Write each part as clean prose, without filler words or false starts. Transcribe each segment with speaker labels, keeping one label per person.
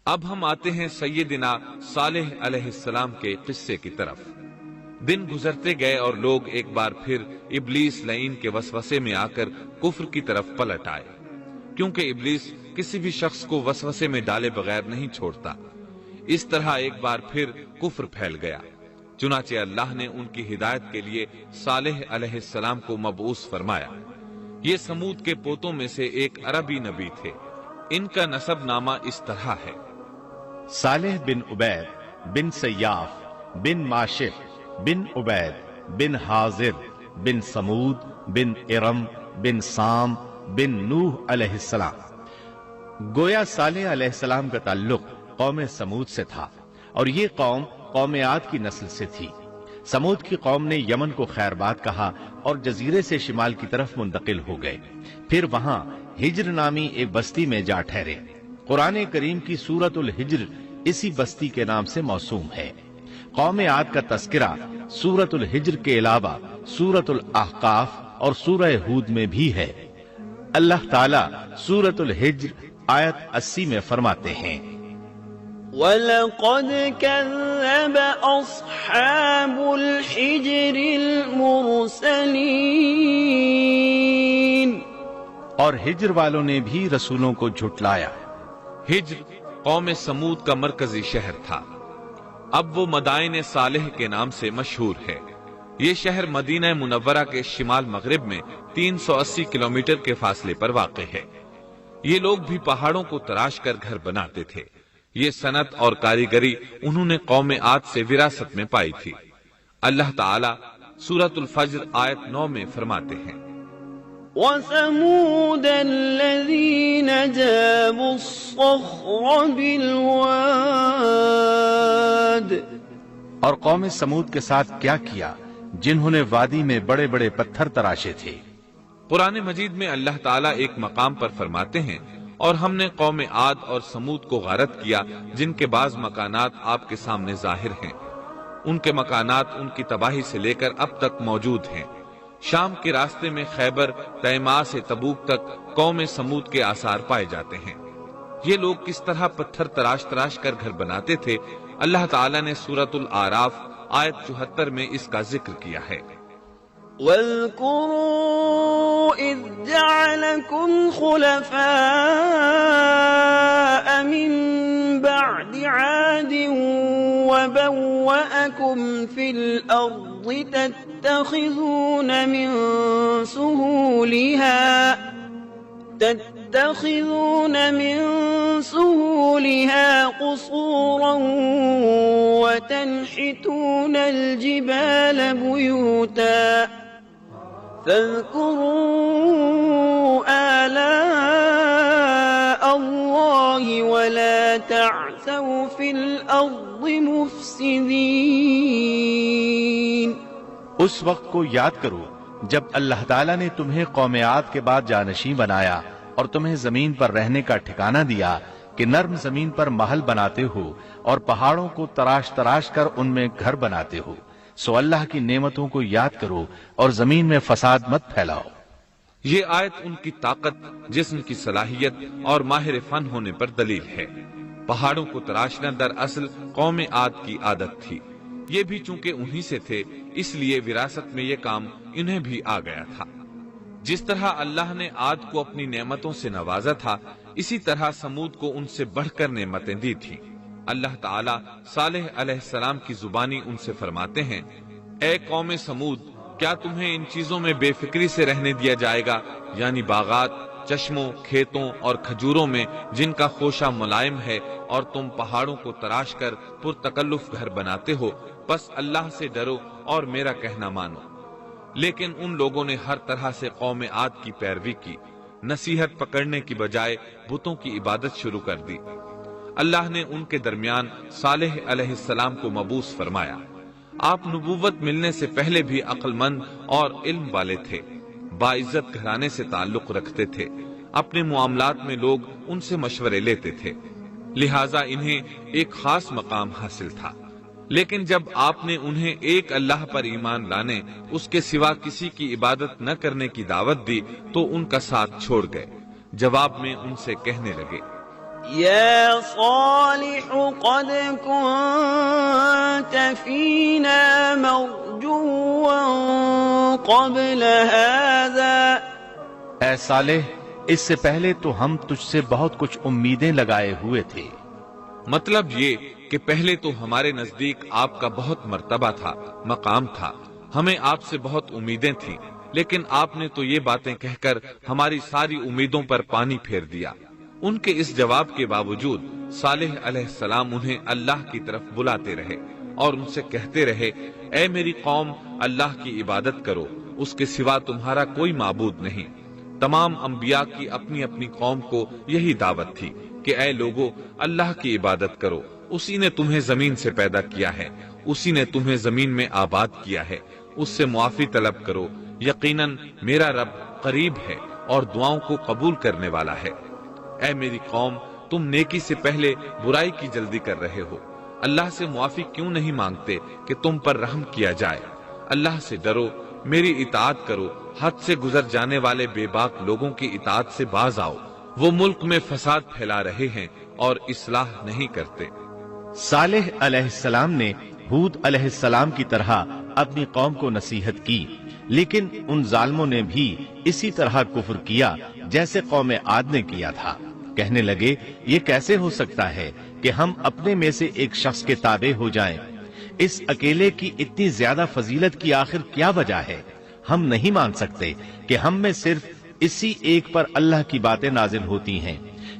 Speaker 1: اب ہم آتے ہیں سیدنا صالح علیہ السلام کے قصے کی طرف۔ دن گزرتے گئے اور لوگ ایک بار پھر ابلیس لعین کے وسوسے میں آ کر کفر کی طرف پلٹ آئے، کیونکہ ابلیس کسی بھی شخص کو وسوسے میں ڈالے بغیر نہیں چھوڑتا۔ اس طرح ایک بار پھر کفر پھیل گیا، چنانچہ اللہ نے ان کی ہدایت کے لیے صالح علیہ السلام کو مبعوث فرمایا۔ یہ سمود کے پوتوں میں سے ایک عربی نبی تھے۔ ان کا نسب نامہ اس طرح ہے:
Speaker 2: صالح بن عبید بن سیاف بن ماشف بن عبید بن حاضر بن سمود بن ارم بن سام بن نوح علیہ السلام۔ گویا صالح علیہ السلام کا تعلق قوم سمود سے تھا، اور یہ قوم عاد کی نسل سے تھی۔ سمود کی قوم نے یمن کو خیر باد کہا اور جزیرے سے شمال کی طرف منتقل ہو گئے، پھر وہاں ہجر نامی ایک بستی میں جا ٹھہرے۔ قرآن کریم کی سورۃ الحجر اسی بستی کے نام سے موسوم ہے۔ قوم عاد کا تذکرہ سورۃ الحجر کے علاوہ سورۃ الاحقاف اور سورہ ہود میں بھی ہے۔ اللہ تعالیٰ سورۃ الحجر آیت 80 میں فرماتے ہیں:
Speaker 3: وَلَقَدْ كَذَّبَ أَصْحَابُ الْحِجْرِ الْمُرْسَلِينَ،
Speaker 2: اور ہجر والوں نے بھی رسولوں کو جھٹلایا۔
Speaker 1: ہجر قوم سمود کا مرکزی شہر تھا۔ اب وہ مدائن صالح کے نام سے مشہور ہے۔ یہ شہر مدینہ منورہ کے شمال مغرب میں 380 کلومیٹر کے فاصلے پر واقع ہے۔ یہ لوگ بھی پہاڑوں کو تراش کر گھر بناتے تھے۔ یہ صنعت اور کاریگری انہوں نے قوم عاد سے وراثت میں پائی تھی۔ اللہ تعالیٰ سورۃ الفجر آیت 9 میں فرماتے ہیں:
Speaker 3: وَثَمُودَ الَّذِينَ جَابُوا الصَّخْرَ بِالْوَادِ،
Speaker 2: اور قوم سمود کے ساتھ کیا کیا جنہوں نے وادی میں بڑے بڑے پتھر تراشے تھے۔
Speaker 1: قرآن مجید میں اللہ تعالیٰ ایک مقام پر فرماتے ہیں: اور ہم نے قوم عاد اور سمود کو غارت کیا، جن کے بعض مکانات آپ کے سامنے ظاہر ہیں۔ ان کے مکانات ان کی تباہی سے لے کر اب تک موجود ہیں۔ شام کے راستے میں خیبر، تیماء سے تبوک تک قوم سمود کے آثار پائے جاتے ہیں۔ یہ لوگ کس طرح پتھر تراش کر گھر بناتے تھے، اللہ تعالیٰ نے سورۃ الاعراف آیت 74 میں اس کا ذکر کیا ہے:
Speaker 3: وَاذْكُرُوا إِذْ جَعَلَكُمْ خُلَفَاءَ مِنْ بَعْدِ عَادٍ وَبَوَّأَكُمْ فِي الْأَرْضِ تَتَّخِذُونَ مِنْ سُهُولِهَا قُصُورًا وَتَنْحِتُونَ الْجِبَالَ بُيُوتًا فاذكروا آلاء الله ولا تعثوا في الأرض مفسدين۔
Speaker 2: اس وقت کو یاد کرو جب اللہ تعالیٰ نے تمہیں قوم عاد کے بعد جانشین بنایا اور تمہیں زمین پر رہنے کا ٹھکانہ دیا کہ نرم زمین پر محل بناتے ہو اور پہاڑوں کو تراش کر ان میں گھر بناتے ہو، سو اللہ کی نعمتوں کو یاد کرو اور زمین میں فساد مت پھیلاؤ۔
Speaker 1: یہ آیت ان کی طاقت، جسم کی صلاحیت اور ماہر فن ہونے پر دلیل ہے۔ پہاڑوں کو تراشنا دراصل قوم عاد کی عادت تھی۔ یہ بھی چونکہ انہی سے تھے، اس لیے وراثت میں یہ کام انہیں بھی آ گیا تھا۔ جس طرح اللہ نے عاد کو اپنی نعمتوں سے نوازا تھا، اسی طرح سمود کو ان سے بڑھ کر نعمتیں دی تھی۔ اللہ تعالیٰ صالح علیہ السلام کی زبانی ان سے فرماتے ہیں: اے قوم سمود، کیا تمہیں ان چیزوں میں بے فکری سے رہنے دیا جائے گا، یعنی باغات، چشموں، کھیتوں اور کھجوروں میں جن کا خوشہ ملائم ہے، اور تم پہاڑوں کو تراش کر پرتکلف گھر بناتے ہو؟ بس اللہ سے ڈرو اور میرا کہنا مانو۔ لیکن ان لوگوں نے ہر طرح سے قوم عاد کی پیروی کی، نصیحت پکڑنے کی بجائے بتوں کی عبادت شروع کر دی۔ اللہ نے ان کے درمیان صالح علیہ السلام کو مبعوث فرمایا۔ آپ نبوت ملنے سے پہلے بھی عقل مند اور علم والے تھے، باعزت گھرانے سے تعلق رکھتے تھے، اپنے معاملات میں لوگ ان سے مشورے لیتے تھے، لہٰذا انہیں ایک خاص مقام حاصل تھا۔ لیکن جب آپ نے انہیں ایک اللہ پر ایمان لانے، اس کے سوا کسی کی عبادت نہ کرنے کی دعوت دی تو ان کا ساتھ چھوڑ گئے۔ جواب میں ان سے کہنے لگے:
Speaker 3: يا صالح قد كنت فينا مرجوا قبل هذا.
Speaker 2: اے صالح، اس سے پہلے تو ہم تجھ سے بہت کچھ امیدیں لگائے ہوئے تھے.
Speaker 1: مطلب یہ کہ پہلے تو ہمارے نزدیک آپ کا بہت مرتبہ تھا، مقام تھا، ہمیں آپ سے بہت امیدیں تھیں، لیکن آپ نے تو یہ باتیں کہہ کر ہماری ساری امیدوں پر پانی پھیر دیا. ان کے اس جواب کے باوجود صالح علیہ السلام انہیں اللہ کی طرف بلاتے رہے اور ان سے کہتے رہے، اے میری قوم، اللہ کی عبادت کرو، اس کے سوا تمہارا کوئی معبود نہیں. تمام انبیاء کی اپنی اپنی قوم کو یہی دعوت تھی کہ اے لوگو، اللہ کی عبادت کرو، اسی نے تمہیں زمین سے پیدا کیا ہے، اسی نے تمہیں زمین میں آباد کیا ہے، اس سے معافی طلب کرو، یقیناً میرا رب قریب ہے اور دعاؤں کو قبول کرنے والا ہے. اے میری قوم، تم نیکی سے پہلے برائی کی جلدی کر رہے ہو. اللہ سے معافی کیوں نہیں مانگتے کہ تم پر رحم کیا جائے؟ اللہ سے ڈرو، میری اطاعت کرو، حد سے گزر جانے والے بے باک لوگوں کی اطاعت سے باز آؤ. وہ ملک میں فساد پھیلا رہے ہیں اور اصلاح نہیں کرتے.
Speaker 2: صالح علیہ السلام نے ہود علیہ السلام کی طرح اپنی قوم کو نصیحت کی، لیکن ان ظالموں نے بھی اسی طرح کفر کیا جیسے قوم عاد نے کیا تھا. کہنے لگے، یہ کیسے ہو سکتا ہے کہ ہم اپنے میں سے ایک شخص کے تابع ہو جائیں؟ اس اکیلے کی اتنی زیادہ فضیلت کی آخر کیا وجہ ہے؟ ہم نہیں مان سکتے کہ ہم میں صرف اسی ایک پر اللہ کی باتیں نازل ہوتی ہیں.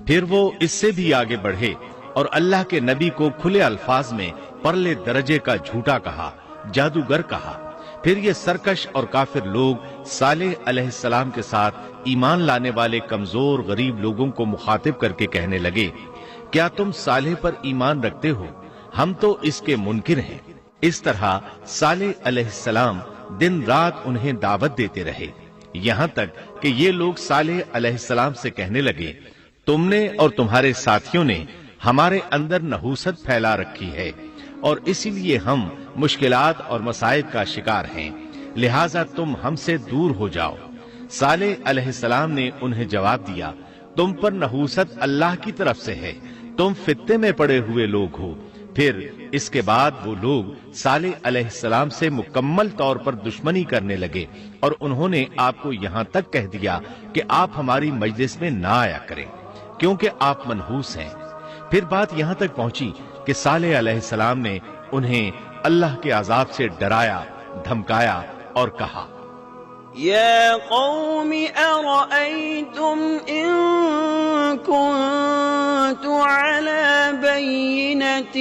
Speaker 2: پھر وہ اس سے بھی آگے بڑھے اور اللہ کے نبی کو کھلے الفاظ میں پرلے درجے کا جھوٹا کہا، جادوگر کہا. پھر یہ سرکش اور کافر لوگ صالح علیہ السلام کے ساتھ ایمان لانے والے کمزور غریب لوگوں کو مخاطب کر کے کہنے لگے، کیا تم صالح پر ایمان رکھتے ہو؟ ہم تو اس کے منکر ہیں. اس طرح صالح علیہ السلام دن رات انہیں دعوت دیتے رہے، یہاں تک کہ یہ لوگ صالح علیہ السلام سے کہنے لگے، تم نے اور تمہارے ساتھیوں نے ہمارے اندر نحوست پھیلا رکھی ہے اور اسی لیے ہم مشکلات اور مصائب کا شکار ہیں، لہٰذا تم ہم سے دور ہو جاؤ. صالح علیہ السلام نے انہیں جواب دیا، تم پر نحوست اللہ کی طرف سے ہے، تم فتنے میں پڑے ہوئے لوگ ہو. پھر اس کے بعد وہ لوگ صالح علیہ السلام سے مکمل طور پر دشمنی کرنے لگے اور انہوں نے آپ کو یہاں تک کہہ دیا کہ آپ ہماری مجلس میں نہ آیا کریں کیونکہ آپ منحوس ہیں. پھر بات یہاں تک پہنچی کہ صالح علیہ السلام نے انہیں اللہ کے عذاب سے ڈرایا، دھمکایا اور کہا،
Speaker 3: يا قوم أرأيتم إن كنت على بينة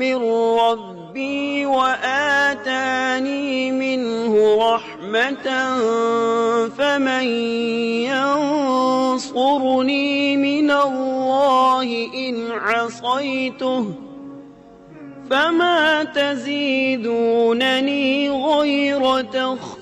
Speaker 3: من ربي وآتاني منه رحمة فمن ينصرني من الله إن عصيته فما تزيدونني غير تخسير.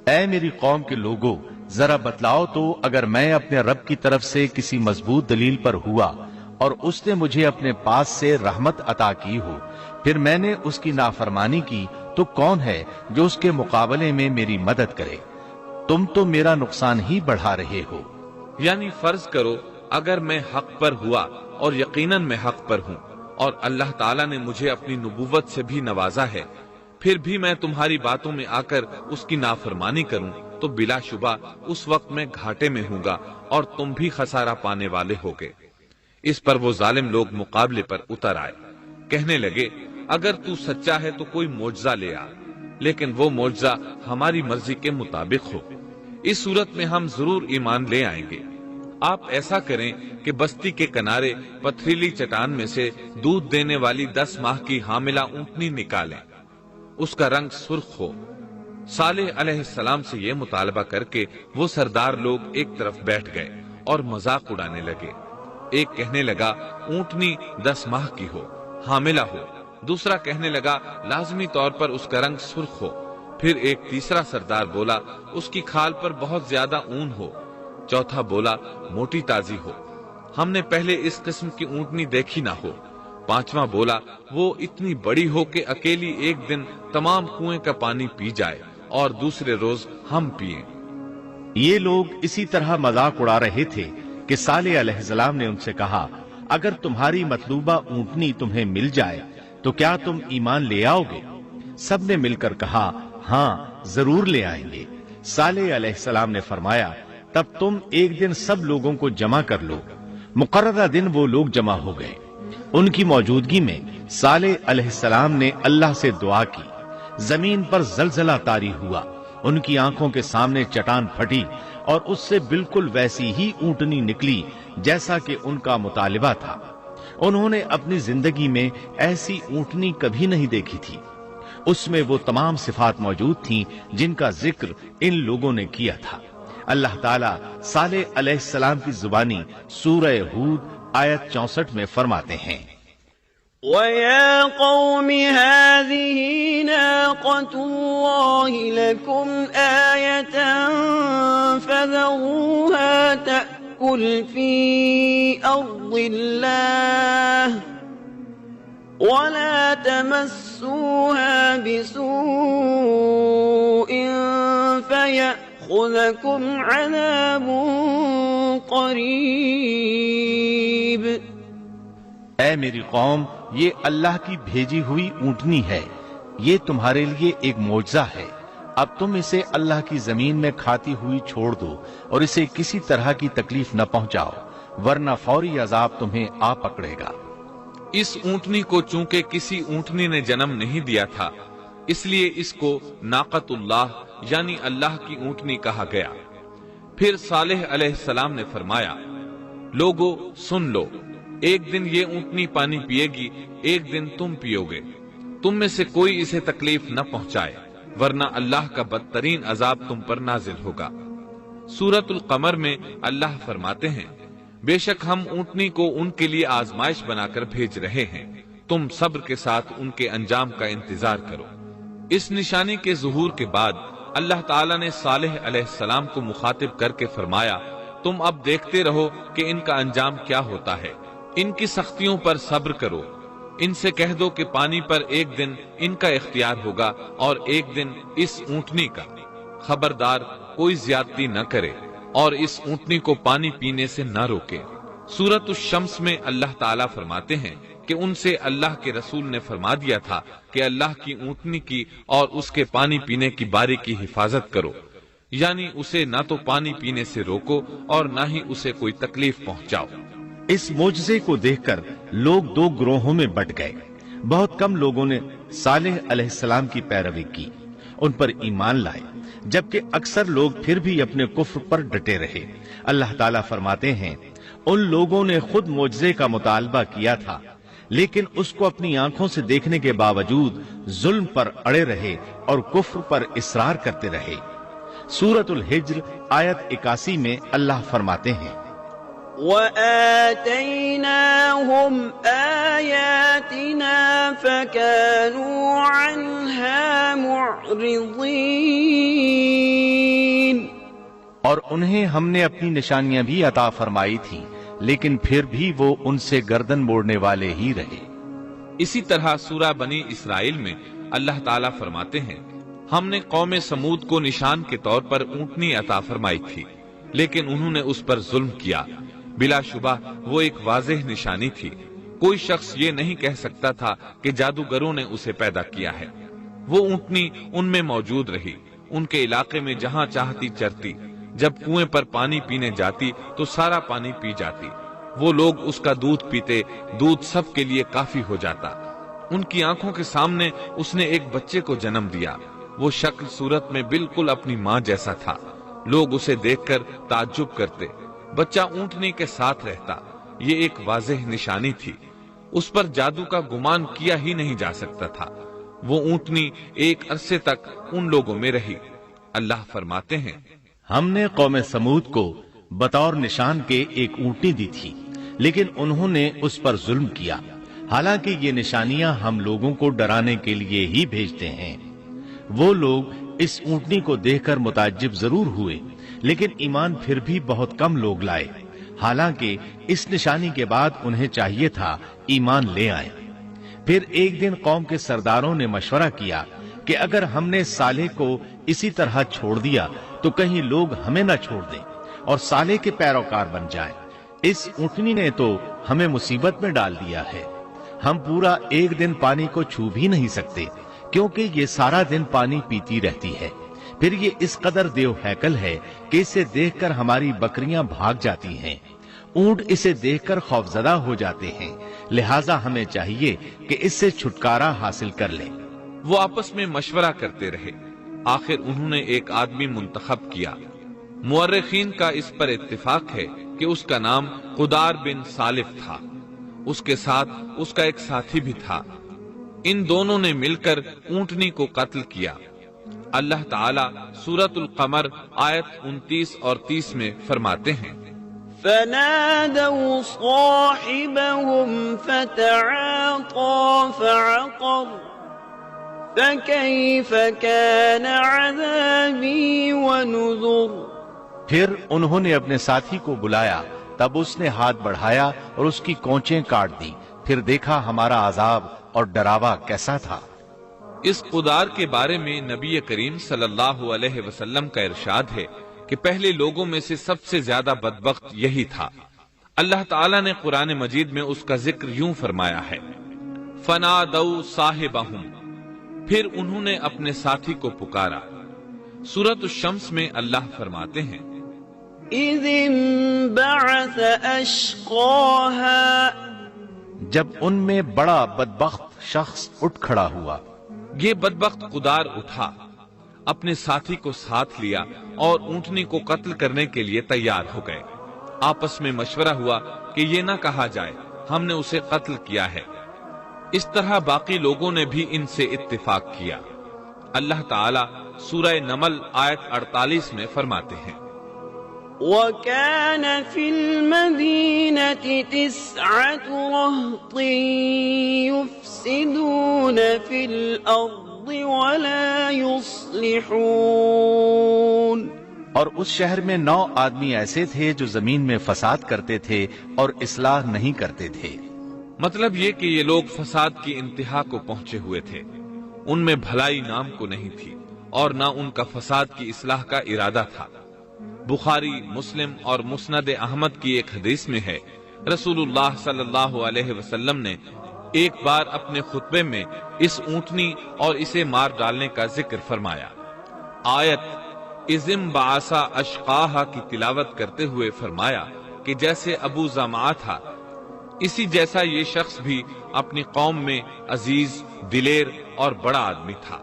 Speaker 2: اے میری قوم کے لوگوں، ذرا بتلاؤ تو، اگر میں اپنے رب کی طرف سے کسی مضبوط دلیل پر ہوا اور اس نے مجھے اپنے پاس سے رحمت عطا کی ہو، پھر میں نے اس کی نافرمانی کی، تو کون ہے جو اس کے مقابلے میں میری مدد کرے؟ تم تو میرا نقصان ہی بڑھا رہے ہو.
Speaker 1: یعنی فرض کرو اگر میں حق پر ہوا اور یقیناً میں حق پر ہوں اور اللہ تعالیٰ نے مجھے اپنی نبوت سے بھی نوازا ہے، پھر بھی میں تمہاری باتوں میں آ کر اس کی نافرمانی کروں تو بلا شبہ اس وقت میں گھاٹے میں ہوں گا اور تم بھی خسارہ پانے والے ہوگے. اس پر وہ ظالم لوگ مقابلے پر اتر آئے، کہنے لگے، اگر تو سچا ہے تو کوئی معجزہ لے آ، لیکن وہ معجزہ ہماری مرضی کے مطابق ہو، اس صورت میں ہم ضرور ایمان لے آئیں گے. آپ ایسا کریں کہ بستی کے کنارے پتھریلی چٹان میں سے دودھ دینے والی 10 ماہ کی حاملہ اونٹنی نکالیں، اس کا رنگ سرخ ہو. صالح علیہ السلام سے یہ مطالبہ کر کے وہ سردار لوگ ایک طرف بیٹھ گئے اور مذاق اڑانے لگے. ایک کہنے لگا اونٹنی 10 ماہ کی ہو، حاملہ ہو. دوسرا کہنے لگا لازمی طور پر اس کا رنگ سرخ ہو. پھر ایک تیسرا سردار بولا اس کی کھال پر بہت زیادہ اون ہو. چوتھا بولا موٹی تازی ہو، ہم نے پہلے اس قسم کی اونٹنی دیکھی نہ ہو. پانچواں بولا وہ اتنی بڑی ہو کہ اکیلی ایک دن تمام کنویں کا پانی پی جائے اور دوسرے روز ہم پئیں.
Speaker 2: یہ لوگ اسی طرح مذاق اڑا رہے تھے کہ صالح علیہ السلام نے ان سے کہا، اگر تمہاری مطلوبہ اونٹنی تمہیں مل جائے تو کیا تم ایمان لے آؤ گے؟ سب نے مل کر کہا، ہاں ضرور لے آئیں گے۔ صالح علیہ السلام نے فرمایا، تب تم ایک دن سب لوگوں کو جمع کر لو۔ مقررہ دن وہ لوگ جمع ہو گئے۔ ان کی موجودگی میں صالح علیہ السلام نے اللہ سے دعا کی۔ زمین پر زلزلہ طاری ہوا، ان کی آنکھوں کے سامنے چٹان پھٹی اور اس سے بالکل ویسی ہی اونٹنی نکلی جیسا کہ ان کا مطالبہ تھا۔ انہوں نے اپنی زندگی میں ایسی اونٹنی کبھی نہیں دیکھی تھی۔ اس میں وہ تمام صفات موجود تھیں جن کا ذکر ان لوگوں نے کیا تھا۔ اللہ تعالیٰ صالح علیہ السلام کی زبانی سورہ ہود آیت 64 میں فرماتے ہیں،
Speaker 3: وَيَا قَوْمِ هَٰذِهِ نَاقَةُ اللَّهِ لَكُمْ آيَةً فَذَرُوهَا تَأْكُلْ فِي أَرْضِ اللَّهِ وَلَا تَمَسُّوهَا بِسُوءٍ فَيَأْخُذَكُمْ عَذَابٌ قَرِيبٌ۔
Speaker 2: اے میری قوم، یہ اللہ کی بھیجی ہوئی اونٹنی ہے، یہ تمہارے لیے ایک معجزہ ہے۔ اب تم اسے اللہ کی زمین میں کھاتی ہوئی چھوڑ دو اور اسے کسی طرح کی تکلیف نہ پہنچاؤ، ورنہ فوری عذاب تمہیں آ پکڑے گا۔
Speaker 1: اس اونٹنی کو چونکہ کسی اونٹنی نے جنم نہیں دیا تھا، اس لیے اس کو ناقۃ اللہ یعنی اللہ کی اونٹنی کہا گیا۔ پھر صالح علیہ السلام نے فرمایا، لوگو سن لو، ایک دن یہ اونٹنی پانی پیے گی، ایک دن تم پیو گے، تم میں سے کوئی اسے تکلیف نہ پہنچائے، ورنہ اللہ کا بدترین عذاب تم پر نازل ہوگا۔ سورۃ القمر میں اللہ فرماتے ہیں، بے شک ہم اونٹنی کو ان کے لیے آزمائش بنا کر بھیج رہے ہیں، تم صبر کے ساتھ ان کے انجام کا انتظار کرو۔ اس نشانی کے ظہور کے بعد اللہ تعالیٰ نے صالح علیہ السلام کو مخاطب کر کے فرمایا، تم اب دیکھتے رہو کہ ان کا انجام کیا ہوتا ہے، ان کی سختیوں پر صبر کرو، ان سے کہہ دو کہ پانی پر ایک دن ان کا اختیار ہوگا اور ایک دن اس اونٹنی کا، خبردار کوئی زیادتی نہ کرے اور اس اونٹنی کو پانی پینے سے نہ روکے۔ سورۃ الشمس میں اللہ تعالیٰ فرماتے ہیں کہ ان سے اللہ کے رسول نے فرما دیا تھا کہ اللہ کی اونٹنی کی اور اس کے پانی پینے کی باری کی حفاظت کرو، یعنی اسے نہ تو پانی پینے سے روکو اور نہ ہی اسے کوئی تکلیف پہنچاؤ۔
Speaker 2: اس معجزے کو دیکھ کر لوگ دو گروہوں میں بٹ گئے۔ بہت کم لوگوں نے صالح علیہ السلام کی پیروی کی، ان پر ایمان لائے، جبکہ اکثر لوگ پھر بھی اپنے کفر پر ڈٹے رہے۔ اللہ تعالیٰ فرماتے ہیں، ان لوگوں نے خود معجزے کا مطالبہ کیا تھا، لیکن اس کو اپنی آنکھوں سے دیکھنے کے باوجود ظلم پر اڑے رہے اور کفر پر اصرار کرتے رہے۔ سورۃ الحجر آیت 81 میں اللہ فرماتے ہیں،
Speaker 3: وَآتَيْنَاهُمْ آيَاتِنَا فَكَانُوا عَنْهَا مُعْرِضِينَ۔
Speaker 2: اور انہیں ہم نے اپنی نشانیاں بھی عطا فرمائی تھیں، لیکن پھر بھی وہ ان سے گردن موڑنے والے ہی رہے۔
Speaker 1: اسی طرح سورہ بنی اسرائیل میں اللہ تعالیٰ فرماتے ہیں، ہم نے قوم سمود کو نشان کے طور پر اونٹنی عطا فرمائی تھی، لیکن انہوں نے اس پر ظلم کیا۔ بلا شبہ وہ ایک واضح نشانی تھی، کوئی شخص یہ نہیں کہہ سکتا تھا کہ جادوگروں نے اسے پیدا کیا ہے۔ وہ اونٹنی ان میں موجود رہی، ان کے علاقے میں جہاں چاہتی چرتی، جب کنویں پر پانی پینے جاتی تو سارا پانی پی جاتی، وہ لوگ اس کا دودھ پیتے، دودھ سب کے لیے کافی ہو جاتا۔ ان کی آنکھوں کے سامنے اس نے ایک بچے کو جنم دیا، وہ شکل صورت میں بالکل اپنی ماں جیسا تھا، لوگ اسے دیکھ کر تعجب کرتے، بچہ اونٹنی کے ساتھ رہتا، یہ ایک واضح نشانی تھی، اس پر جادو کا گمان کیا ہی نہیں جا سکتا تھا۔ وہ اونٹنی ایک عرصے تک ان لوگوں میں رہی۔ اللہ فرماتے ہیں،
Speaker 2: ہم نے قوم سمود کو بطور نشان کے ایک اونٹنی دی تھی، لیکن انہوں نے اس پر ظلم کیا، حالانکہ یہ نشانیاں ہم لوگوں کو ڈرانے کے لیے ہی بھیجتے ہیں۔ وہ لوگ اس اونٹنی کو دیکھ کر متعجب ضرور ہوئے، لیکن ایمان پھر بھی بہت کم لوگ لائے، حالانکہ اس نشانی کے بعد انہیں چاہیے تھا ایمان لے آئیں۔ پھر ایک دن قوم کے سرداروں نے مشورہ کیا کہ اگر ہم نے صالح کو اسی طرح چھوڑ دیا تو کہیں لوگ ہمیں نہ چھوڑ دیں اور صالح کے پیروکار بن جائیں۔ اس اونٹنی نے تو ہمیں مصیبت میں ڈال دیا ہے، ہم پورا ایک دن پانی کو چھو بھی نہیں سکتے، کیونکہ یہ سارا دن پانی پیتی رہتی ہے۔ پھر یہ اس قدر دیو ہیکل ہے کہ اسے دیکھ کر ہماری بکریاں بھاگ جاتی ہیں، اونٹ اسے دیکھ کر خوفزدہ ہو جاتے ہیں، لہٰذا ہمیں چاہیے کہ اس سے چھٹکارا حاصل کر لیں۔
Speaker 1: وہ آپس میں مشورہ کرتے رہے، آخر انہوں نے ایک آدمی منتخب کیا۔ مورخین کا اس پر اتفاق ہے کہ اس کا نام قدار بن سالف تھا، اس کے ساتھ اس کا ایک ساتھی بھی تھا۔ ان دونوں نے مل کر اونٹنی کو قتل کیا۔ اللہ تعالی سورۃ القمر آیت 29 اور 30 میں فرماتے ہیں،
Speaker 3: فنادوا صاحبهم فتعاطى فعقر فكيف كان عذابي ونذر۔
Speaker 2: پھر انہوں نے اپنے ساتھی کو بلایا، تب اس نے ہاتھ بڑھایا اور اس کی کونچیں کاٹ دی، پھر دیکھا ہمارا عذاب اور ڈراوا کیسا تھا۔
Speaker 1: اس قدار کے بارے میں نبی کریم صلی اللہ علیہ وسلم کا ارشاد ہے کہ پہلے لوگوں میں سے سب سے زیادہ بدبخت یہی تھا۔ اللہ تعالیٰ نے قرآن مجید میں اس کا ذکر یوں فرمایا ہے، فنادوا صاحبہم، پھر انہوں نے اپنے ساتھی کو پکارا۔ سورۃ الشمس میں اللہ فرماتے ہیں،
Speaker 3: اذ انبعث اشقاها،
Speaker 2: جب ان میں بڑا بدبخت شخص اٹھ کھڑا ہوا۔
Speaker 1: یہ بدبخت قدار اٹھا، اپنے ساتھی کو ساتھ لیا اور اونٹنی کو قتل کرنے کے لیے تیار ہو گئے۔ آپس میں مشورہ ہوا کہ یہ نہ کہا جائے ہم نے اسے قتل کیا ہے۔ اس طرح باقی لوگوں نے بھی ان سے اتفاق کیا۔ اللہ تعالی سورہ نمل آیت 48 میں فرماتے ہیں،
Speaker 3: وَكَانَ فِي الْمَدِينَةِ 9 رَهْطٍ يُفْسِدُونَ فِي الْأَرْضِ وَلَا يُصْلِحُونَ۔
Speaker 2: اور اس شہر میں 9 آدمی ایسے تھے جو زمین میں فساد کرتے تھے اور اصلاح نہیں کرتے تھے۔
Speaker 1: مطلب یہ کہ یہ لوگ فساد کی انتہا کو پہنچے ہوئے تھے، ان میں بھلائی نام کو نہیں تھی اور نہ ان کا فساد کی اصلاح کا ارادہ تھا۔ بخاری، مسلم اور مسند احمد کی ایک حدیث میں ہے، رسول اللہ صلی اللہ علیہ وسلم نے ایک بار اپنے خطبے میں اس اونٹنی اور اسے مار ڈالنے کا ذکر فرمایا۔ آیت اذ انبعث اشقاها کی تلاوت کرتے ہوئے فرمایا کہ جیسے ابو زمعہ تھا، اسی جیسا یہ شخص بھی اپنی قوم میں عزیز، دلیر اور بڑا آدمی تھا۔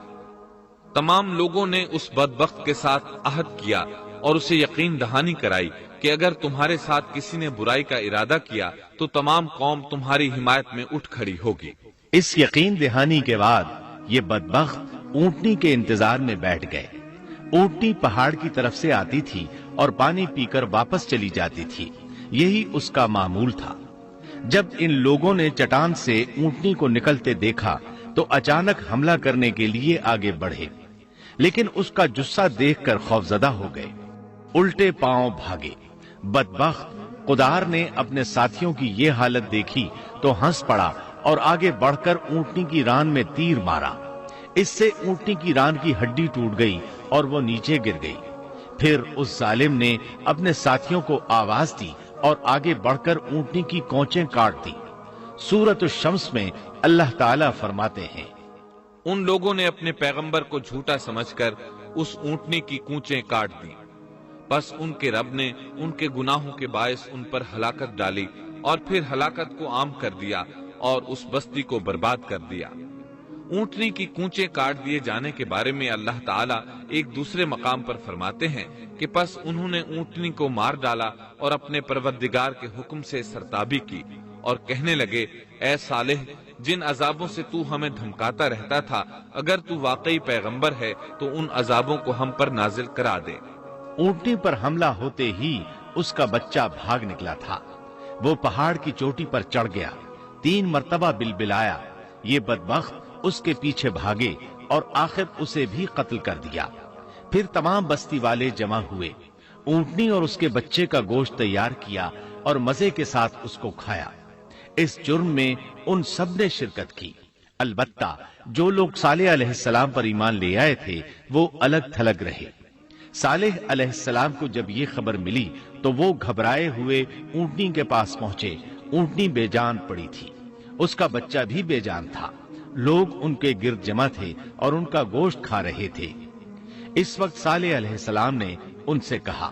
Speaker 1: تمام لوگوں نے اس بدبخت کے ساتھ عہد کیا اور اسے یقین دہانی کرائی کہ اگر تمہارے ساتھ کسی نے برائی کا ارادہ کیا تو تمام قوم تمہاری حمایت میں اٹھ کھڑی ہوگی۔
Speaker 2: اس یقین دہانی کے بعد یہ بدبخت اونٹنی کے انتظار میں بیٹھ گئے۔ اونٹنی پہاڑ کی طرف سے آتی تھی اور پانی پی کر واپس چلی جاتی تھی، یہی اس کا معمول تھا۔ جب ان لوگوں نے چٹان سے اونٹنی کو نکلتے دیکھا تو اچانک حملہ کرنے کے لیے آگے بڑھے، لیکن اس کا جثہ دیکھ کر خوفزدہ ہو گئے، الٹے پاؤں بھاگے۔ بدبخت قدار نے اپنے ساتھیوں کی یہ حالت دیکھی تو ہنس پڑا اور آگے بڑھ کر اونٹنی کی ران میں تیر مارا۔ اس سے اونٹنی کی ران کی ہڈی ٹوٹ گئی اور وہ نیچے گر گئی۔ پھر اس ظالم نے اپنے ساتھیوں کو آواز دی اور آگے بڑھ کر اونٹنی کی کونچیں کاٹ دی۔ سورۃ الشمس میں اللہ تعالیٰ فرماتے ہیں،
Speaker 1: ان لوگوں نے اپنے پیغمبر کو جھوٹا سمجھ کر اس اونٹنی کی کونچیں کاٹ دیں، بس ان کے رب نے ان کے گناہوں کے باعث ان پر ہلاکت ڈالی اور پھر ہلاکت کو عام کر دیا اور اس بستی کو برباد کر دیا۔ اونٹنی کی کونچیں کاٹ دیے جانے کے بارے میں اللہ تعالیٰ ایک دوسرے مقام پر فرماتے ہیں کہ پس انہوں نے اونٹنی کو مار ڈالا اور اپنے پروردگار کے حکم سے سرتابی کی اور کہنے لگے، اے صالح، جن عذابوں سے تو ہمیں دھمکاتا رہتا تھا، اگر تو واقعی پیغمبر ہے تو ان عذابوں کو ہم پر نازل کرا دے۔
Speaker 2: اونٹنی پر حملہ ہوتے ہی اس کا بچہ بھاگ نکلا تھا۔ وہ پہاڑ کی چوٹی پر چڑھ گیا، 3 مرتبہ بلبلایا۔ یہ بدبخت اس کے پیچھے بھاگے اور آخر اسے بھی قتل کر دیا۔ پھر تمام بستی والے جمع ہوئے، اونٹنی اور اس کے بچے کا گوشت تیار کیا اور مزے کے ساتھ اس کو کھایا۔ اس جرم میں ان سب نے شرکت کی۔ البتہ جو لوگ صالح علیہ السلام پر ایمان لے آئے تھے وہ الگ تھلگ رہے۔ صالح علیہ السلام کو جب یہ خبر ملی تو وہ گھبرائے ہوئے اونٹنی کے پاس پہنچے۔ اونٹنی بے جان پڑی تھی، اس کا بچہ بھی بے جان تھا۔ لوگ ان کے گرد جمع تھے اور ان کا گوشت کھا رہے تھے۔ اس وقت صالح علیہ السلام نے ان سے کہا،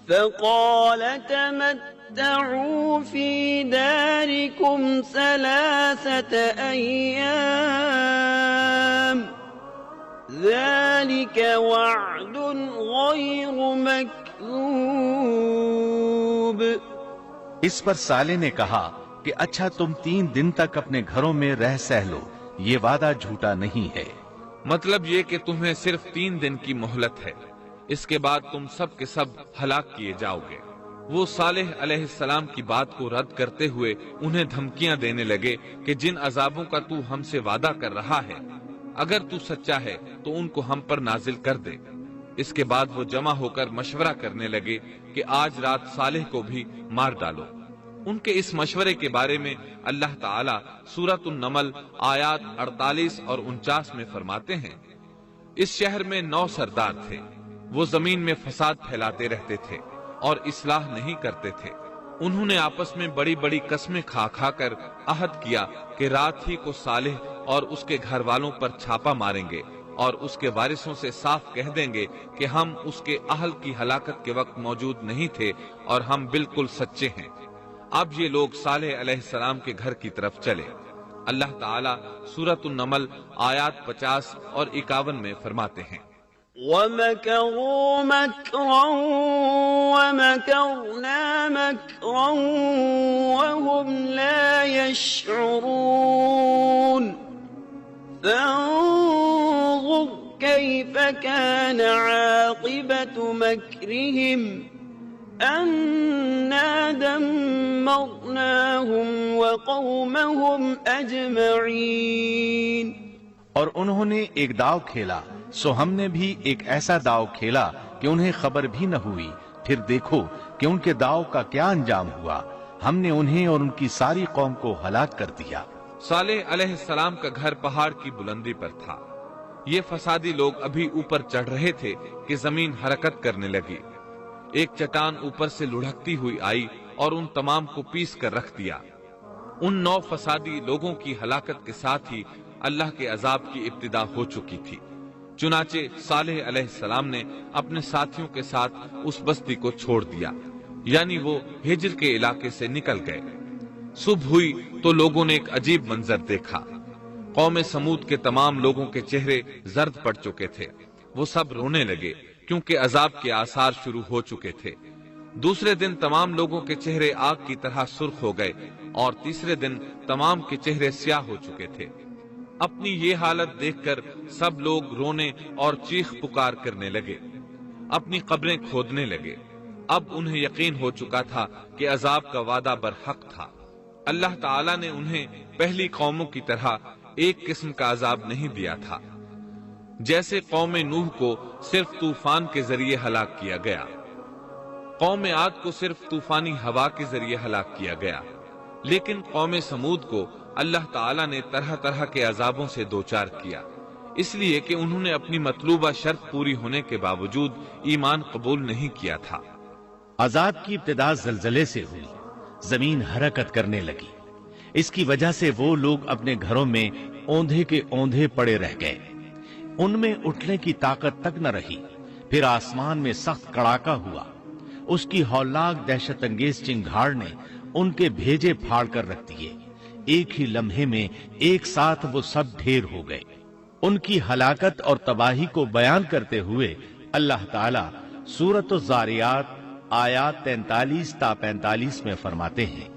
Speaker 3: فقال تمتعوا في داركم 3 أيام ذلك وعد غير مكذوب۔
Speaker 2: اس پر صالح نے کہا کہ اچھا تم 3 دن تک اپنے گھروں میں رہ سہ لو، یہ وعدہ جھوٹا نہیں ہے۔
Speaker 1: مطلب یہ کہ تمہیں صرف 3 دن کی مہلت ہے، اس کے بعد تم سب کے سب ہلاک کیے جاؤ گے۔ وہ صالح علیہ السلام کی بات کو رد کرتے ہوئے انہیں دھمکیاں دینے لگے کہ جن عذابوں کا تو ہم سے وعدہ کر رہا ہے، اگر تو سچا ہے تو ان کو ہم پر نازل کر دے۔ اس کے بعد وہ جمع ہو کر مشورہ کرنے لگے کہ آج رات صالح کو بھی مار ڈالو۔ ان کے اس مشورے کے بارے میں اللہ تعالیٰ سورۃ النمل آیات 48 اور 49 میں فرماتے ہیں، اس شہر میں 9 سردار تھے، وہ زمین میں فساد پھیلاتے رہتے تھے اور اصلاح نہیں کرتے تھے۔ انہوں نے آپس میں بڑی بڑی قسمیں کھا کھا کر عہد کیا کہ رات ہی کو صالح اور اس کے گھر والوں پر چھاپا ماریں گے اور اس کے وارثوں سے صاف کہہ دیں گے کہ ہم اس کے اہل کی ہلاکت کے وقت موجود نہیں تھے اور ہم بالکل سچے ہیں۔ اب یہ لوگ صالح علیہ السلام کے گھر کی طرف چلے۔ اللہ تعالیٰ سورۃ النمل آیات 50 اور 51 میں فرماتے ہیں،
Speaker 3: وَمَكَرُوا مَكْرًا وَمَكَرْنَا مَكْرًا وَهُمْ لَا يَشْعُرُونَ فَانظُرْ كَيْفَ كَانَ عَاقِبَةُ مَكْرِهِمْ أَنَّا دَمَّرْنَاهُمْ وَقَوْمَهُمْ أَجْمَعِينَ۔
Speaker 2: اور انہوں نے ایک داؤ کھیلا، سو ہم نے بھی ایک ایسا داؤ کھیلا کہ انہیں خبر بھی نہ ہوئی۔ پھر دیکھو کہ ان کے داؤ کا کیا انجام ہوا، ہم نے انہیں اور ان کی ساری قوم کو ہلاک کر دیا۔
Speaker 1: صالح علیہ السلام کا گھر پہاڑ کی بلندی پر تھا۔ یہ فسادی لوگ ابھی اوپر چڑھ رہے تھے کہ زمین حرکت کرنے لگی۔ ایک چٹان اوپر سے لڑھکتی ہوئی آئی اور ان تمام کو پیس کر رکھ دیا۔ ان 9 فسادی لوگوں کی ہلاکت کے ساتھ ہی اللہ کے عذاب کی ابتدا ہو چکی تھی۔ چنانچہ صالح علیہ السلام نے اپنے ساتھیوں کے ساتھ اس بستی کو چھوڑ دیا، یعنی وہ ہجر کے علاقے سے نکل گئے۔ صبح ہوئی تو لوگوں نے ایک عجیب منظر دیکھا۔ قوم سمود کے تمام لوگوں کے چہرے زرد پڑ چکے تھے، وہ سب رونے لگے کیونکہ عذاب کے آثار شروع ہو چکے تھے۔ دوسرے دن تمام لوگوں کے چہرے آگ کی طرح سرخ ہو گئے اور تیسرے دن تمام کے چہرے سیاہ ہو چکے تھے۔ اپنی یہ حالت دیکھ کر سب لوگ رونے اور چیخ پکار کرنے لگے، اپنی قبریں کھودنے لگے۔ اب انہیں یقین ہو چکا تھا کہ عذاب کا وعدہ برحق تھا۔ اللہ تعالیٰ نے انہیں پہلی قوموں کی طرح ایک قسم کا عذاب نہیں دیا تھا، جیسے قوم نوح کو صرف طوفان کے ذریعے ہلاک کیا گیا، قوم عاد کو صرف طوفانی ہوا کے ذریعے ہلاک کیا گیا، لیکن قوم سمود کو اللہ تعالیٰ نے طرح طرح کے عذابوں سے دوچار کیا، اس لیے کہ انہوں نے اپنی مطلوبہ شرط پوری ہونے کے باوجود ایمان قبول نہیں کیا تھا۔
Speaker 2: عذاب کی ابتدا زلزلے سے ہوئی، زمین حرکت کرنے لگی۔ اس کی وجہ سے وہ لوگ اپنے گھروں میں اوندھے کے اوندھے پڑے رہ گئے، ان میں اٹھنے کی طاقت تک نہ رہی۔ پھر آسمان میں سخت کڑاکا ہوا، اس کی ہولناک دہشت انگیز چنگھاڑ نے ان کے بھیجے پھاڑ کر رکھ دیے۔ ایک ہی لمحے میں ایک ساتھ وہ سب ڈھیر ہو گئے۔ ان کی ہلاکت اور تباہی کو بیان کرتے ہوئے اللہ تعالیٰ سورۃ الزاریات آیات 43 تا 45 میں فرماتے ہیں،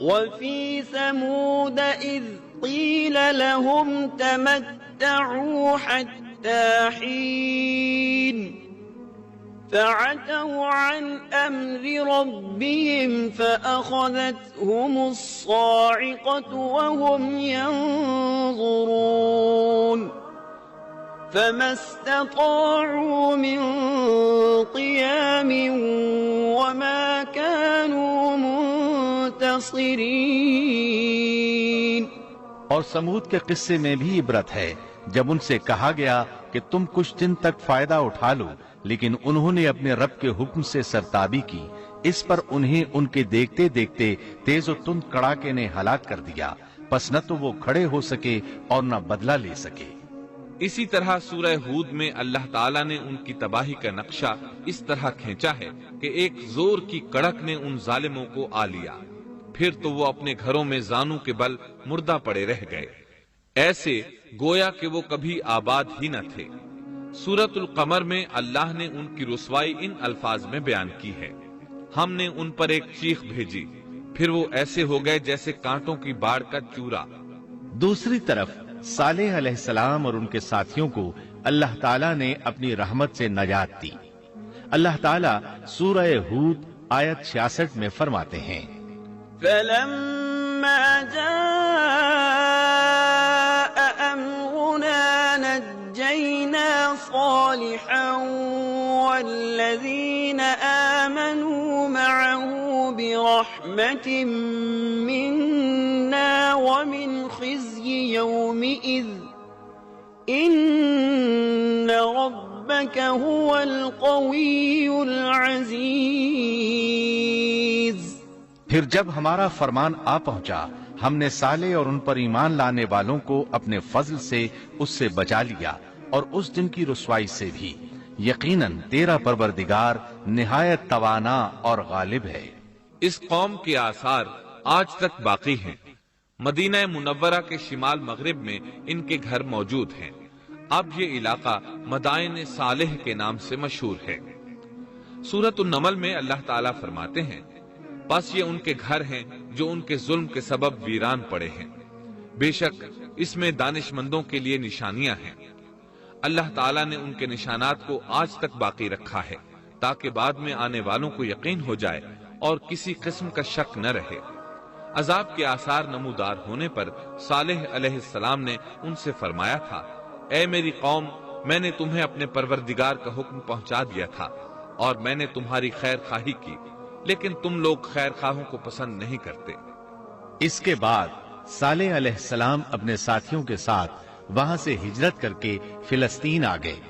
Speaker 3: وَفِي ثَمُودَ إِذْ قِيلَ لَهُمْ تَمَتَّعُوا حَتَّى حِينٍ فَعَتَوْا عَنْ أَمْرِ رَبِّهِمْ فَأَخَذَتْهُمُ الصَّاعِقَةُ وَهُمْ يَنظُرُونَ فَمَا اسْتَطَاعُوا مِنْ قِيَامٍ وَمَا كَانُوا منتصرین۔
Speaker 2: اور سمود کے قصے میں بھی عبرت ہے، جب ان سے کہا گیا کہ تم کچھ دن تک فائدہ اٹھا لو، لیکن انہوں نے اپنے رب کے حکم سے سرتابی کی، اس پر انہیں ان کے دیکھتے دیکھتے تیز و تند کڑاکے نے ہلاک کر دیا، پس نہ تو وہ کھڑے ہو سکے اور نہ بدلہ لے سکے۔
Speaker 1: اسی طرح سورہ ہود میں اللہ تعالیٰ نے ان کی تباہی کا نقشہ اس طرح کھینچا ہے کہ ایک زور کی کڑک نے ان ظالموں کو آ لیا، پھر تو وہ اپنے گھروں میں زانوں کے بل مردہ پڑے رہ گئے، ایسے گویا کہ وہ کبھی آباد ہی نہ تھے۔ سورۃ القمر میں اللہ نے ان کی رسوائی ان الفاظ میں بیان کی ہے: ہم نے ان پر ایک چیخ بھیجی، پھر وہ ایسے ہو گئے جیسے کانٹوں کی باڑ کا چورا۔
Speaker 2: دوسری طرف صالح علیہ السلام اور ان کے ساتھیوں کو اللہ تعالیٰ نے اپنی رحمت سے نجات دی۔ اللہ تعالیٰ سورہ ہود آیت 66 میں فرماتے ہیں:
Speaker 3: فَلَمَّا جَاءَ أَمْرُنَا نَجَّيْنَا صَالِحًا وَالَّذِينَ آمَنُوا مَعَهُ بِرَحْمَةٍ مِنَّا وَمِنْ خِزْيِ يَوْمِئِذٍ إِنَّ رَبَّكَ هُوَ الْقَوِيُّ الْعَزِيزُ۔
Speaker 2: پھر جب ہمارا فرمان آ پہنچا، ہم نے صالح اور ان پر ایمان لانے والوں کو اپنے فضل سے اس سے بچا لیا اور اس دن کی رسوائی سے بھی۔ یقیناً تیرا پروردگار نہایت توانا اور غالب ہے۔
Speaker 1: اس قوم کے آثار آج تک باقی ہیں۔ مدینہ منورہ کے شمال مغرب میں ان کے گھر موجود ہیں۔ اب یہ علاقہ مدائن صالح کے نام سے مشہور ہے۔ سورۃ النمل میں اللہ تعالیٰ فرماتے ہیں: بس یہ ان کے گھر ہیں جو ان کے ظلم کے سبب ویران پڑے ہیں، بے شک اس میں دانش مندوں کے لیے نشانیاں ہیں۔ اللہ تعالیٰ نے ان کے نشانات کو آج تک باقی رکھا ہے تاکہ بعد میں آنے والوں کو یقین ہو جائے اور کسی قسم کا شک نہ رہے۔ عذاب کے آثار نمودار ہونے پر صالح علیہ السلام نے ان سے فرمایا تھا: اے میری قوم، میں نے تمہیں اپنے پروردگار کا حکم پہنچا دیا تھا اور میں نے تمہاری خیر خواہی کی، لیکن تم لوگ خیر خواہوں کو پسند نہیں کرتے۔
Speaker 2: اس کے بعد صالح علیہ السلام اپنے ساتھیوں کے ساتھ وہاں سے ہجرت کر کے فلسطین آ گئے،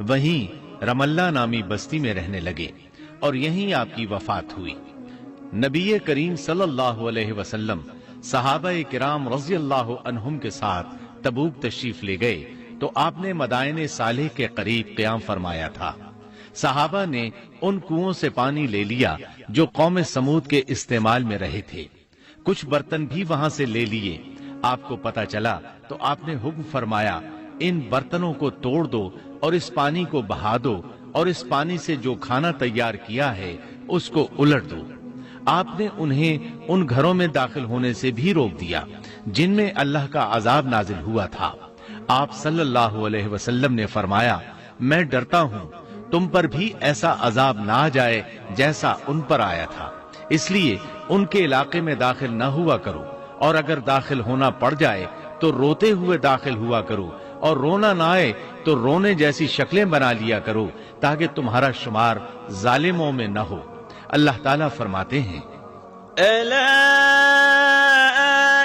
Speaker 2: وہیں رملہ نامی بستی میں رہنے لگے اور یہیں آپ کی وفات ہوئی۔ نبی کریم صلی اللہ علیہ وسلم صحابہ کرام رضی اللہ عنہم کے ساتھ تبوک تشریف لے گئے تو آپ نے مدائن صالح کے قریب قیام فرمایا تھا۔ صحابہ نے ان کنووں سے پانی لے لیا جو قوم سمود کے استعمال میں رہے تھے، کچھ برتن بھی وہاں سے لے لیے۔ آپ کو پتہ چلا تو آپ نے حکم فرمایا: ان برتنوں کو توڑ دو اور اس پانی کو بہا دو اور اس پانی سے جو کھانا تیار کیا ہے اس کو الٹ دو۔ آپ نے انہیں ان گھروں میں داخل ہونے سے بھی روک دیا جن میں اللہ کا عذاب نازل ہوا تھا۔ آپ صلی اللہ علیہ وسلم نے فرمایا: میں ڈرتا ہوں تم پر بھی ایسا عذاب نہ آ جائے جیسا ان پر آیا تھا، اس لیے ان کے علاقے میں داخل نہ ہوا کرو، اور اگر داخل ہونا پڑ جائے تو روتے ہوئے داخل ہوا کرو، اور رونا نہ آئے تو رونے جیسی شکلیں بنا لیا کرو تاکہ تمہارا شمار ظالموں میں نہ ہو۔ اللہ تعالیٰ فرماتے ہیں:
Speaker 3: ألا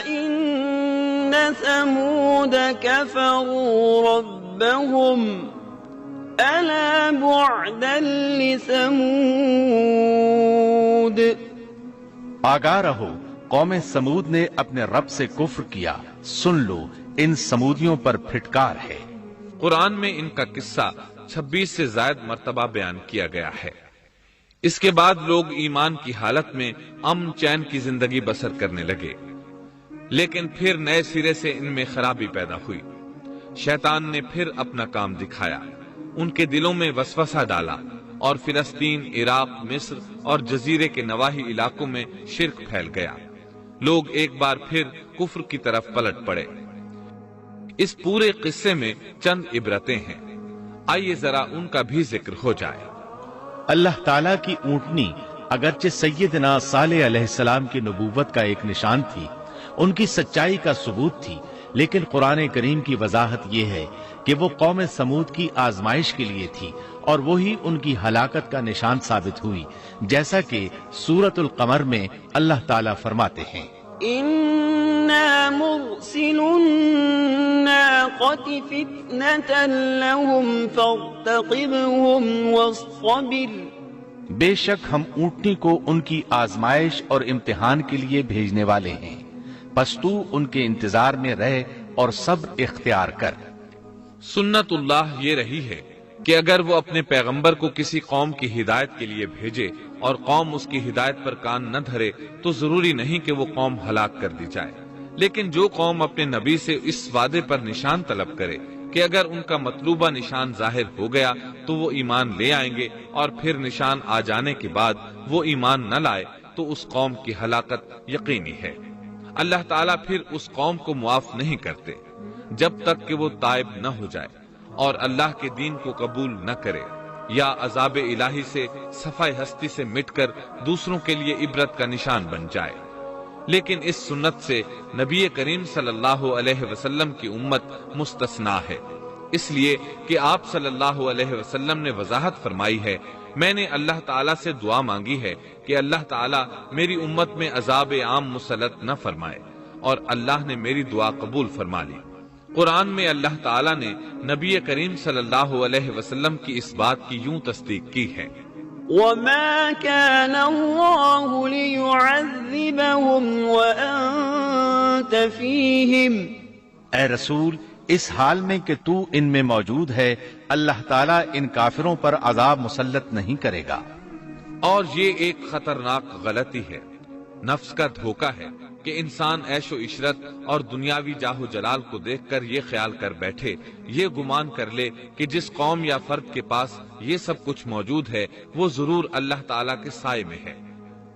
Speaker 3: إن ثمود كفروا ربهم ألا بعدا لثمود۔
Speaker 2: آگاہ رہو، قوم سمود نے اپنے رب سے کفر کیا، سن لو ان سمودیوں پر پھٹکار ہے۔
Speaker 1: قرآن میں ان کا قصہ 26 سے زائد مرتبہ بیان کیا گیا ہے۔ اس کے بعد لوگ ایمان کی حالت میں امن چین کی زندگی بسر کرنے لگے، لیکن پھر نئے سرے سے ان میں خرابی پیدا ہوئی۔ شیطان نے پھر اپنا کام دکھایا، ان کے دلوں میں وسوسہ ڈالا اور فلسطین، عراق، مصر اور جزیرے کے نواحی علاقوں میں شرک پھیل گیا۔ لوگ ایک بار پھر کفر کی طرف پلٹ پڑے۔ اس پورے قصے میں چند عبرتیں ہیں، آئیے ذرا ان کا بھی ذکر ہو جائے۔
Speaker 2: اللہ تعالیٰ کی اونٹنی اگرچہ سیدنا صالح علیہ السلام کی نبوت کا ایک نشان تھی، ان کی سچائی کا ثبوت تھی، لیکن قرآن کریم کی وضاحت یہ ہے کہ وہ قوم سمود کی آزمائش کے لیے تھی اور وہی ان کی ہلاکت کا نشان ثابت ہوئی، جیسا کہ سورۃ القمر میں اللہ تعالیٰ فرماتے ہیں:
Speaker 3: إن إنا مرسل الناقة فتنة لهم فارتقبهم واصطبر
Speaker 2: بے شک ہم اونٹنی کو ان کی آزمائش اور امتحان کے لیے بھیجنے والے ہیں، پس تو ان کے انتظار میں رہ اور صبر اختیار کر۔
Speaker 1: سنت اللہ یہ رہی ہے کہ اگر وہ اپنے پیغمبر کو کسی قوم کی ہدایت کے لیے بھیجے اور قوم اس کی ہدایت پر کان نہ دھرے تو ضروری نہیں کہ وہ قوم ہلاک کر دی جائے، لیکن جو قوم اپنے نبی سے اس وعدے پر نشان طلب کرے کہ اگر ان کا مطلوبہ نشان ظاہر ہو گیا تو وہ ایمان لے آئیں گے، اور پھر نشان آ جانے کے بعد وہ ایمان نہ لائے تو اس قوم کی ہلاکت یقینی ہے۔ اللہ تعالیٰ پھر اس قوم کو معاف نہیں کرتے جب تک کہ وہ تائب نہ ہو جائے اور اللہ کے دین کو قبول نہ کرے، یا عذاب الہی سے صفائے ہستی سے مٹ کر دوسروں کے لیے عبرت کا نشان بن جائے۔ لیکن اس سنت سے نبی کریم صلی اللہ علیہ وسلم کی امت مستثنا ہے، اس لیے کہ آپ صلی اللہ علیہ وسلم نے وضاحت فرمائی ہے، میں نے اللہ تعالیٰ سے دعا مانگی ہے کہ اللہ تعالیٰ میری امت میں عذاب عام مسلط نہ فرمائے، اور اللہ نے میری دعا قبول فرما لی۔ قرآن میں اللہ تعالیٰ نے نبی کریم صلی اللہ علیہ وسلم کی اس بات کی یوں تصدیق کی ہے،
Speaker 3: وَمَا كَانَ اللَّهُ لِيُعَذِّبَهُمْ وَأَنْتَ فِيهِمْ۔
Speaker 2: اے رسول، اس حال میں کہ تو ان میں موجود ہے، اللہ تعالیٰ ان کافروں پر عذاب مسلط نہیں کرے گا۔
Speaker 1: اور یہ ایک خطرناک غلطی ہے، نفس کا دھوکہ ہے کہ انسان عیش و عشرت اور دنیاوی جاہ و جلال کو دیکھ کر یہ خیال کر بیٹھے، یہ گمان کر لے کہ جس قوم یا فرد کے پاس یہ سب کچھ موجود ہے وہ ضرور اللہ تعالیٰ کے سائے میں ہے،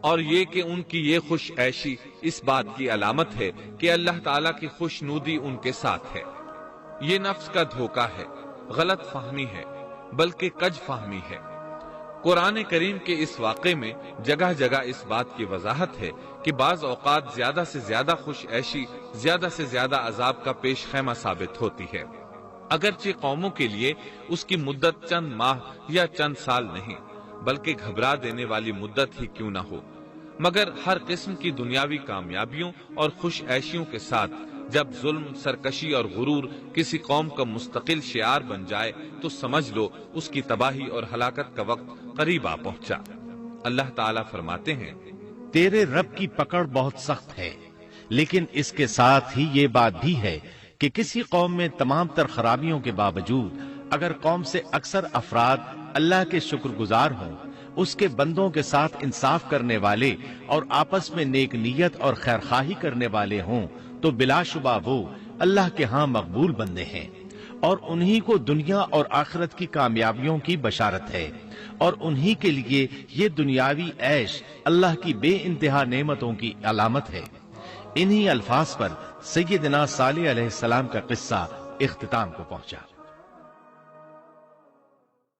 Speaker 1: اور یہ کہ ان کی یہ خوش عیشی اس بات کی علامت ہے کہ اللہ تعالیٰ کی خوش نودی ان کے ساتھ ہے۔ یہ نفس کا دھوکہ ہے، غلط فہمی ہے، بلکہ کج فہمی ہے۔ قرآن کریم کے اس واقعے میں جگہ جگہ اس بات کی وضاحت ہے کہ بعض اوقات زیادہ سے زیادہ خوش عیشی زیادہ سے زیادہ عذاب کا پیش خیمہ ثابت ہوتی ہے، اگرچہ قوموں کے لیے اس کی مدت چند ماہ یا چند سال نہیں بلکہ گھبرا دینے والی مدت ہی کیوں نہ ہو، مگر ہر قسم کی دنیاوی کامیابیوں اور خوش عیشیوں کے ساتھ جب ظلم، سرکشی اور غرور کسی قوم کا مستقل شعار بن جائے تو سمجھ لو اس کی تباہی اور ہلاکت کا وقت قریب آ پہنچا۔ اللہ تعالیٰ فرماتے ہیں،
Speaker 2: تیرے رب کی پکڑ بہت سخت ہے، لیکن اس کے ساتھ ہی یہ بات بھی ہے کہ کسی قوم میں تمام تر خرابیوں کے باوجود اگر قوم سے اکثر افراد اللہ کے شکر گزار ہوں، اس کے بندوں کے ساتھ انصاف کرنے والے اور آپس میں نیک نیت اور خیرخواہی کرنے والے ہوں تو بلا شبہ وہ اللہ کے ہاں مقبول بندے ہیں، اور انہی کو دنیا اور آخرت کی کامیابیوں کی بشارت ہے، اور انہی کے لیے یہ دنیاوی عیش اللہ کی بے انتہا نعمتوں کی علامت ہے۔ انہی الفاظ پر سیدنا صالح علیہ السلام کا قصہ اختتام کو پہنچا۔